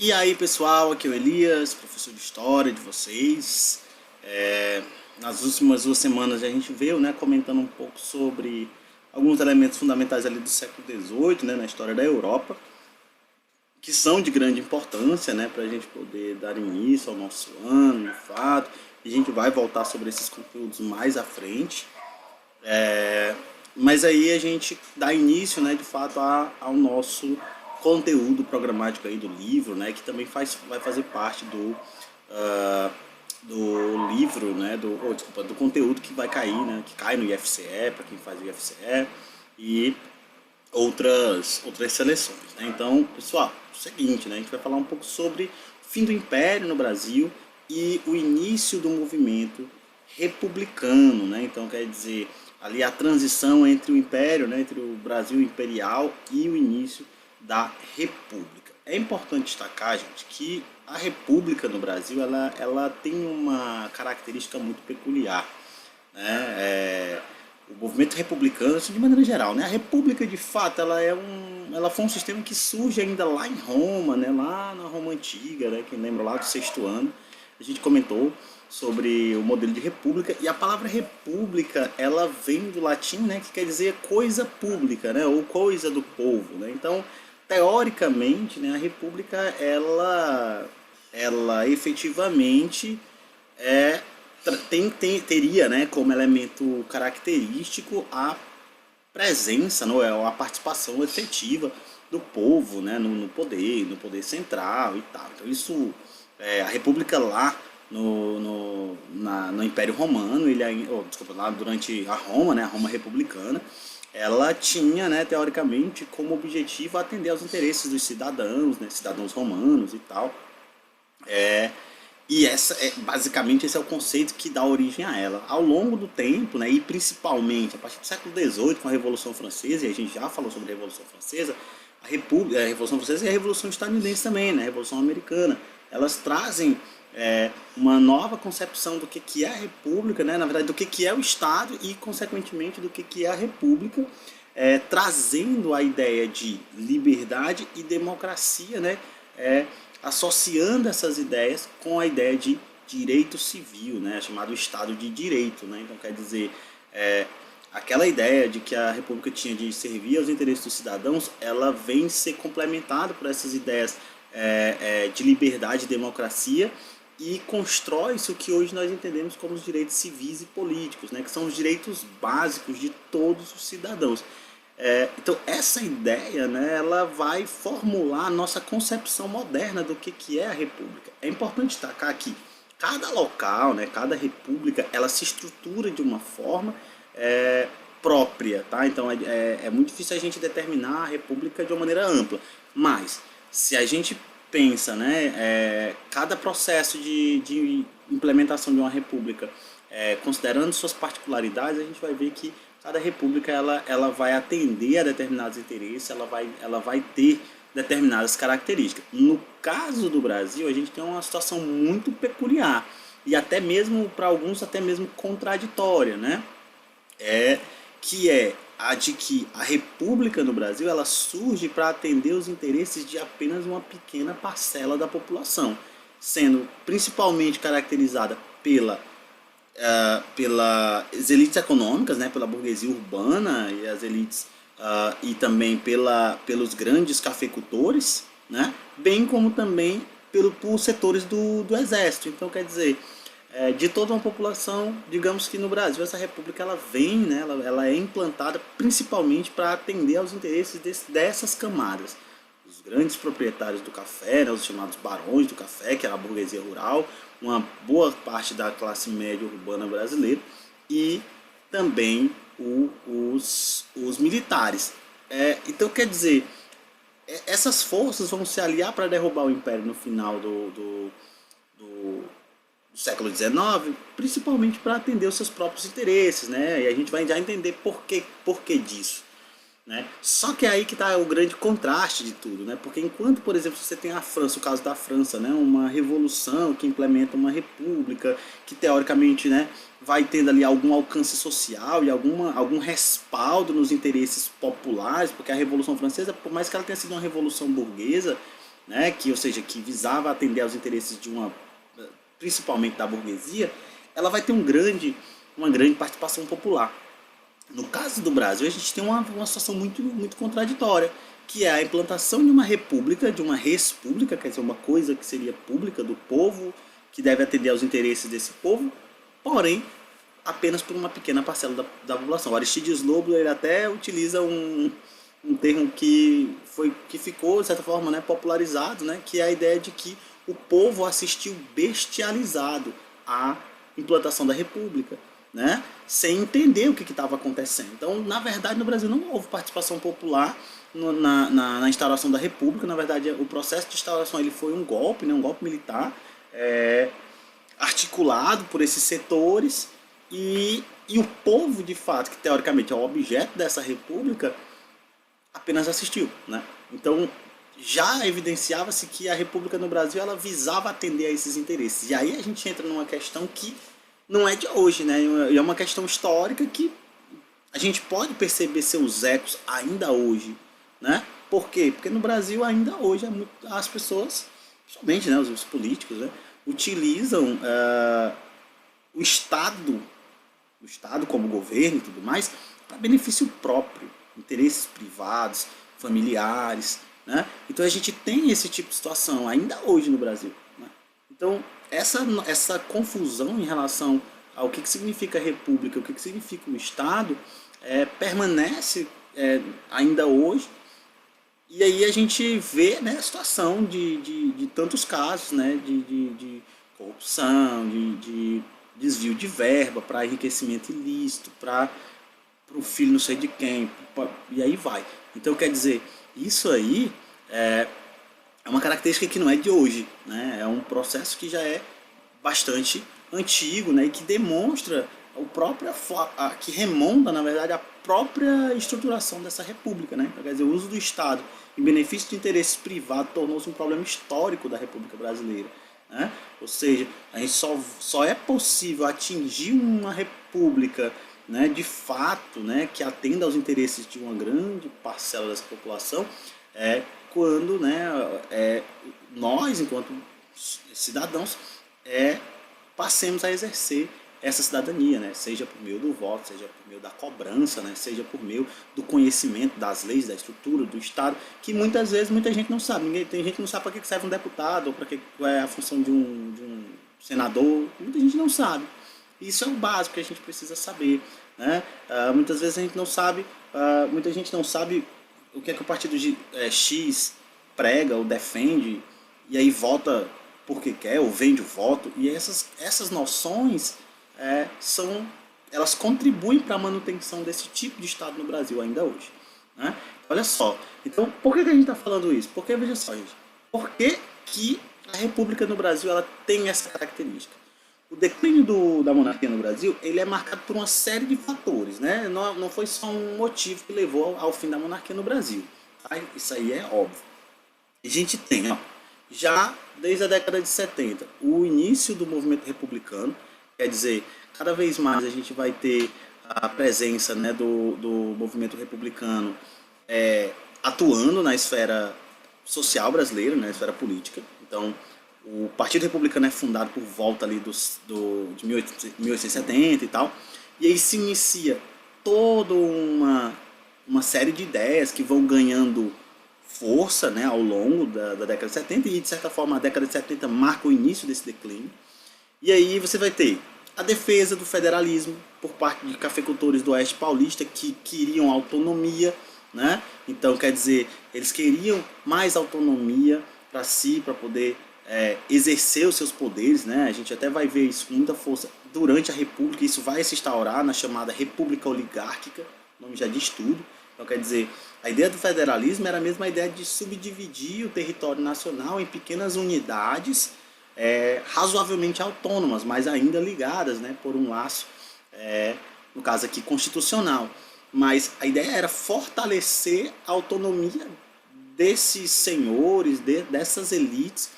E aí pessoal, aqui é o Elias, professor de História de vocês. Nas últimas 2 semanas a gente veio, né, comentando um pouco sobre alguns elementos fundamentais ali do século XVIII, né, na história da Europa, que são de grande importância, né, para a gente poder dar início ao nosso ano, de fato. E a gente vai voltar sobre esses conteúdos mais à frente. Mas aí a gente dá início, né, de fato, ao nosso conteúdo programático aí do livro, né, que também vai fazer parte ah, do livro, né, desculpa, do conteúdo que vai cair, né, que cai no IFCE, para quem faz o IFCE, e outras seleções, né? Então, pessoal, é o seguinte, né, a gente vai falar um pouco sobre o fim do Império no Brasil e o início do movimento republicano, né? Então, quer dizer, ali a transição entre o Império, né, entre o Brasil imperial e o início da República. É importante destacar, gente, que a República no Brasil ela tem uma característica muito peculiar, né? O movimento republicano, assim, de maneira geral, né? A República, de fato, ela foi um sistema que surge ainda lá em Roma, né? Lá na Roma antiga, né? Quem lembra lá do sexto ano, a gente comentou sobre o modelo de república, e a palavra república ela vem do latim, né? Que quer dizer coisa pública, né? Ou coisa do povo, né? Então, teoricamente, né? A república ela efetivamente é teria, né, como elemento característico a presença, não é, a participação efetiva do povo, né, no poder central e tal. Então isso, a República lá no Império Romano, desculpa, lá durante a Roma, né, a Roma republicana, ela tinha, né, teoricamente, como objetivo atender aos interesses dos cidadãos, né, cidadãos romanos e tal. E basicamente esse é o conceito que dá origem a ela. Ao longo do tempo, né, e principalmente a partir do século XVIII, com a Revolução Francesa, e a gente já falou sobre a Revolução Francesa, a Revolução Francesa e a Revolução Estadunidense também, né, a Revolução Americana, elas trazem uma nova concepção do que é a República, né, na verdade do que é o Estado e, consequentemente, do que é a República, trazendo a ideia de liberdade e democracia, né, associando essas ideias com a ideia de direito civil, né, chamado Estado de Direito, né? Então, quer dizer, aquela ideia de que a República tinha de servir aos interesses dos cidadãos, ela vem ser complementada por essas ideias de liberdade e democracia, e constrói-se o que hoje nós entendemos como os direitos civis e políticos, né, que são os direitos básicos de todos os cidadãos. Então essa ideia, né, ela vai formular a nossa concepção moderna do que é a república. É importante destacar que cada local, né, cada república, ela se estrutura de uma forma própria, tá? Então é muito difícil a gente determinar a república de uma maneira ampla, mas se a gente pensa, né, cada processo de implementação de uma república, considerando suas particularidades, a gente vai ver que cada república ela vai atender a determinados interesses, ela vai ter determinadas características. No caso do Brasil, a gente tem uma situação muito peculiar e até mesmo, para alguns, até mesmo contraditória, né? Que é a de que a república no Brasil ela surge para atender os interesses de apenas uma pequena parcela da população, sendo principalmente caracterizada pelas elites econômicas, né, pela burguesia urbana e as elites, e também pelos grandes cafeicultores, né, bem como também por setores do exército. Então, quer dizer, de toda uma população, digamos que no Brasil essa república ela vem, né, ela é implantada principalmente para atender aos interesses dessas camadas. Os grandes proprietários do café, né, os chamados barões do café, que era a burguesia rural, uma boa parte da classe média urbana brasileira, e também os militares. Então, quer dizer, essas forças vão se aliar para derrubar o Império no final do século XIX, principalmente para atender os seus próprios interesses, né? E a gente vai já entender por que disso, né? Só que é aí que está o grande contraste de tudo, né? Porque enquanto, por exemplo, você tem a França, o caso da França, né? Uma revolução que implementa uma república, que teoricamente, né, vai tendo ali algum alcance social e algum respaldo nos interesses populares, porque a Revolução Francesa, por mais que ela tenha sido uma revolução burguesa, né, ou seja, que visava atender aos interesses de principalmente da burguesia, ela vai ter uma grande participação popular. No caso do Brasil, a gente tem uma situação muito contraditória, que é a implantação de uma república, de uma res pública, quer dizer, uma coisa que seria pública do povo, que deve atender aos interesses desse povo, porém, apenas por uma pequena parcela da população. O Aristides Lobo, ele até utiliza um termo que ficou, de certa forma, né, popularizado, né, que é a ideia de que o povo assistiu bestializado à implantação da república, né, sem entender o que estava acontecendo. Então, na verdade, no Brasil não houve participação popular na instauração da república. Na verdade, o processo de instauração ele foi um golpe, né, um golpe militar, articulado por esses setores, e o povo, de fato, que teoricamente é o objeto dessa república, apenas assistiu, né? Então já evidenciava-se que a república no Brasil ela visava atender a esses interesses. E aí a gente entra numa questão que não é de hoje, né? É uma questão histórica que a gente pode perceber seus ecos ainda hoje, né? Por quê? Porque no Brasil ainda hoje as pessoas, principalmente, né, os políticos, né, utilizam o Estado como governo e tudo mais, para benefício próprio, interesses privados, familiares, né? Então a gente tem esse tipo de situação ainda hoje no Brasil, né? Então essa confusão em relação ao que significa república, o que significa o Estado, permanece ainda hoje. E aí a gente vê, né, a situação de tantos casos, né, de corrupção, de desvio de verba para enriquecimento ilícito, para o filho não sei de quem, e aí vai. Então, quer dizer, isso aí é uma característica que não é de hoje, né? É um processo que já é bastante antigo, né, e que demonstra que remonta, na verdade, a própria estruturação dessa república, né? Quer dizer, o uso do Estado em benefício de interesses privados tornou-se um problema histórico da República Brasileira, né? Ou seja, a gente só é possível atingir uma república, né, de fato, né, que atenda aos interesses de uma grande parcela dessa população, quando, né, nós, enquanto cidadãos, passemos a exercer essa cidadania, né? Seja por meio do voto, seja por meio da cobrança, né? Seja por meio do conhecimento das leis, da estrutura, do Estado, que muitas vezes muita gente não sabe. Tem gente que não sabe para que serve um deputado, ou qual é a função de um senador. Muita gente não sabe. Isso é o básico que a gente precisa saber, né? Muitas vezes a gente não sabe, muita gente não sabe o que é que o partido X prega ou defende, e aí vota porque quer, ou vende o voto. E essas noções elas contribuem para a manutenção desse tipo de Estado no Brasil ainda hoje, né? Olha só, então por que a gente está falando isso? Porque, veja só, gente, por que a República no Brasil ela tem essa característica? O declínio da monarquia no Brasil ele é marcado por uma série de fatores, né? Não foi só um motivo que levou ao fim da monarquia no Brasil, tá? Isso aí é óbvio. A gente tem, já desde a década de 70, o início do movimento republicano. Quer dizer, cada vez mais a gente vai ter a presença, né, do movimento republicano atuando na esfera social brasileira, na esfera política. Então, o Partido Republicano é fundado por volta ali de 1870 e tal. E aí se inicia toda uma série de ideias que vão ganhando força, né, ao longo da década de 70. E, de certa forma, a década de 70 marca o início desse declínio. E aí você vai ter a defesa do federalismo por parte de cafeicultores do Oeste Paulista que queriam autonomia, né? Então, quer dizer, eles queriam mais autonomia para si, para poder exercer os seus poderes, né? A gente até vai ver isso com muita força durante a República. Isso vai se instaurar na chamada República Oligárquica, o nome já diz tudo. Então, quer dizer, a ideia do federalismo era a mesma ideia de subdividir o território nacional em pequenas unidades razoavelmente autônomas, mas ainda ligadas, né, por um laço, no caso aqui, constitucional. Mas a ideia era fortalecer a autonomia desses senhores, dessas elites,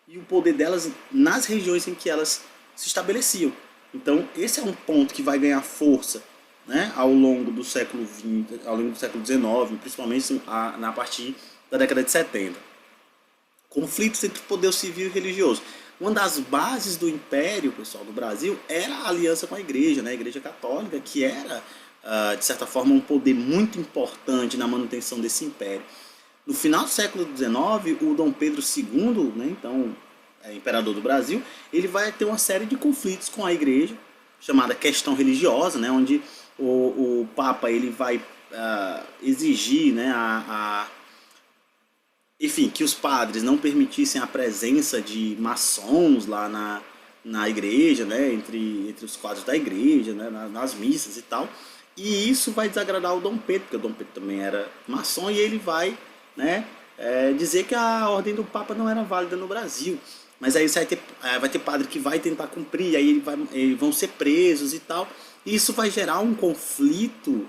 e o poder delas nas regiões em que elas se estabeleciam. Então, esse é um ponto que vai ganhar força, né, ao longo do século XX, ao longo do século XIX, principalmente a partir da década de 70. conflitos entre poder civil e religioso. Uma das bases do império, pessoal, do Brasil, era a aliança com a igreja, né? A igreja católica, que era, de certa forma, um poder muito importante na manutenção desse império. No final do século XIX, o Dom Pedro II, né, então, imperador do Brasil, ele vai ter uma série de conflitos com a igreja, chamada questão religiosa, né, onde o Papa ele vai exigir, né, enfim, que os padres não permitissem a presença de maçons lá na igreja, né, entre os quadros da igreja, né, nas missas e tal. E isso vai desagradar o Dom Pedro, porque o Dom Pedro também era maçom, e ele vai, né, dizer que a ordem do Papa não era válida no Brasil. Mas aí vai ter padre que vai tentar cumprir, aí eles vão ser presos e tal. E isso vai gerar um conflito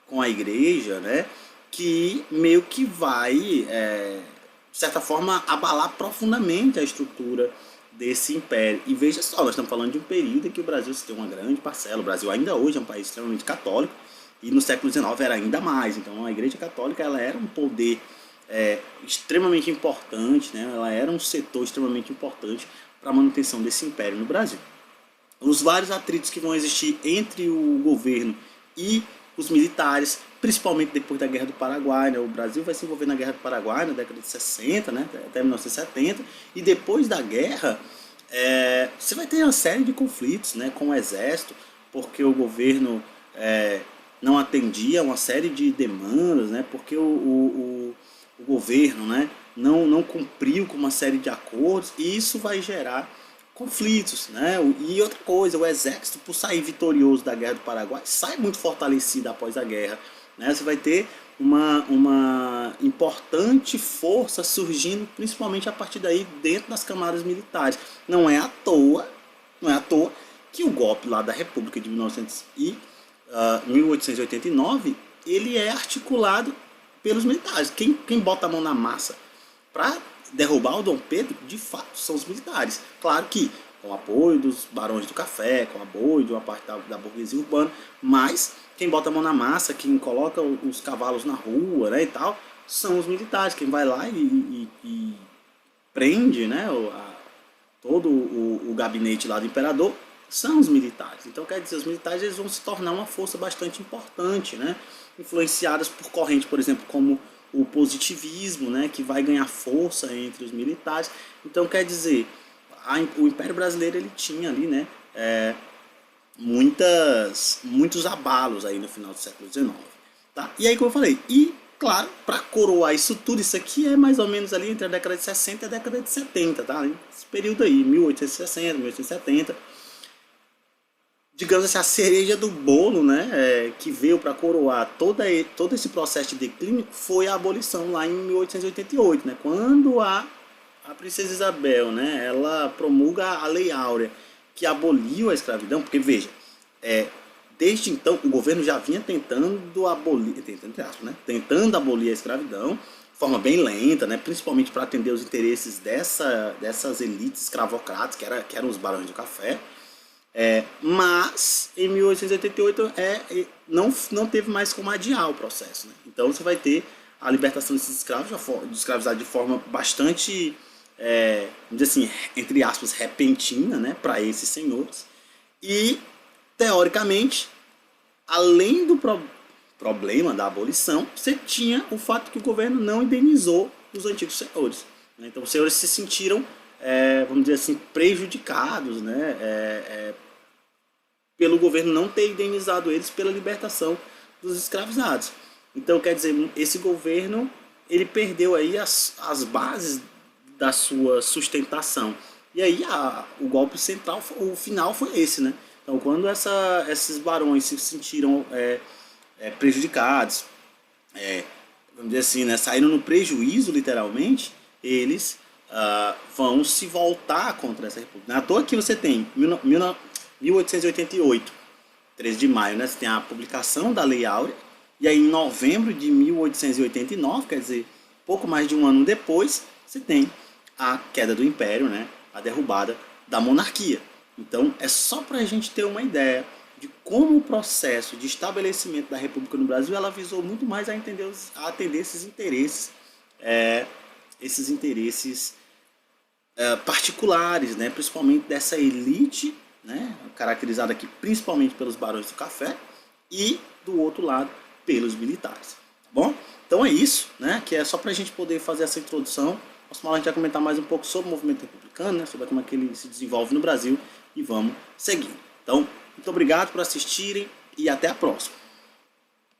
com a igreja, né, que meio que vai, de certa forma, abalar profundamente a estrutura desse império. E veja só, nós estamos falando de um período em que o Brasil se tem uma grande parcela. O Brasil ainda hoje é um país extremamente católico, e no século XIX era ainda mais. Então a Igreja Católica ela era um poder extremamente importante, né? Ela era um setor extremamente importante para a manutenção desse império no Brasil. Os vários atritos que vão existir entre o governo e os militares, principalmente depois da Guerra do Paraguai, né? O Brasil vai se envolver na Guerra do Paraguai na década de 60, né? Até 1970, e depois da guerra você vai ter uma série de conflitos, né? Com o exército, porque o governo não atendia uma série de demandas, né? Porque o governo, né, não cumpriu com uma série de acordos, e isso vai gerar conflitos, né? E outra coisa, o exército, por sair vitorioso da Guerra do Paraguai, sai muito fortalecido após a guerra, né? Você vai ter uma importante força surgindo, principalmente a partir daí dentro das camadas militares. Não é à toa que o golpe lá da República de 1889 ele é articulado pelos militares. Quem bota a mão na massa para derrubar o Dom Pedro, de fato, são os militares. Claro que com o apoio dos barões do café, com o apoio de uma parte da burguesia urbana, mas quem bota a mão na massa, quem coloca os cavalos na rua, né, e tal, são os militares. Quem vai lá e prende, né, todo o gabinete lá do imperador são os militares. Então, quer dizer, os militares eles vão se tornar uma força bastante importante, né, influenciadas por correntes, por exemplo, como o positivismo, né, que vai ganhar força entre os militares. Então, quer dizer, o Império Brasileiro ele tinha ali, né, muitos abalos aí no final do século XIX. Tá? E aí, como eu falei, e claro, para coroar isso tudo, isso aqui é mais ou menos ali entre a década de 60 e a década de 70, tá? Esse período aí, 1860, 1870. Digamos assim, a cereja do bolo, né, que veio para coroar todo esse processo de declínio foi a abolição lá em 1888, né, quando a princesa Isabel, né, ela promulga a Lei Áurea, que aboliu a escravidão, porque veja, desde então o governo já vinha tentando abolir a escravidão de forma bem lenta, né, principalmente para atender os interesses dessas elites escravocratas, que eram os barões do café. Mas em 1888 não teve mais como adiar o processo, né? Então você vai ter a libertação desses escravos, escravizados de forma bastante, vamos dizer assim, entre aspas, repentina, né, para esses senhores. E, teoricamente, além do problema da abolição, você tinha o fato que o governo não indenizou os antigos senhores, né? Então os senhores se sentiram, vamos dizer assim, prejudicados, né, pelo governo não ter indenizado eles pela libertação dos escravizados. Então, quer dizer, esse governo ele perdeu aí as bases da sua sustentação. E aí o golpe central, o final foi esse, né? Então, quando esses barões se sentiram prejudicados, vamos dizer assim, né, saíram no prejuízo, literalmente, eles vão se voltar contra essa república. Não é à toa que você tem 1888, 13 de maio, né, você tem a publicação da Lei Áurea, e aí em novembro de 1889, quer dizer, pouco mais de um ano depois, você tem a queda do Império, né, a derrubada da monarquia. Então é só para a gente ter uma ideia de como o processo de estabelecimento da República no Brasil ela visou muito mais a atender esses interesses particulares, né, principalmente dessa elite, né, caracterizada aqui principalmente pelos barões do café, e do outro lado pelos militares, tá bom? Então é isso, né, que é só para a gente poder fazer essa introdução. A gente vai comentar mais um pouco sobre o movimento republicano, né, sobre como é que ele se desenvolve no Brasil, e vamos seguindo. Então, muito obrigado por assistirem e até a próxima.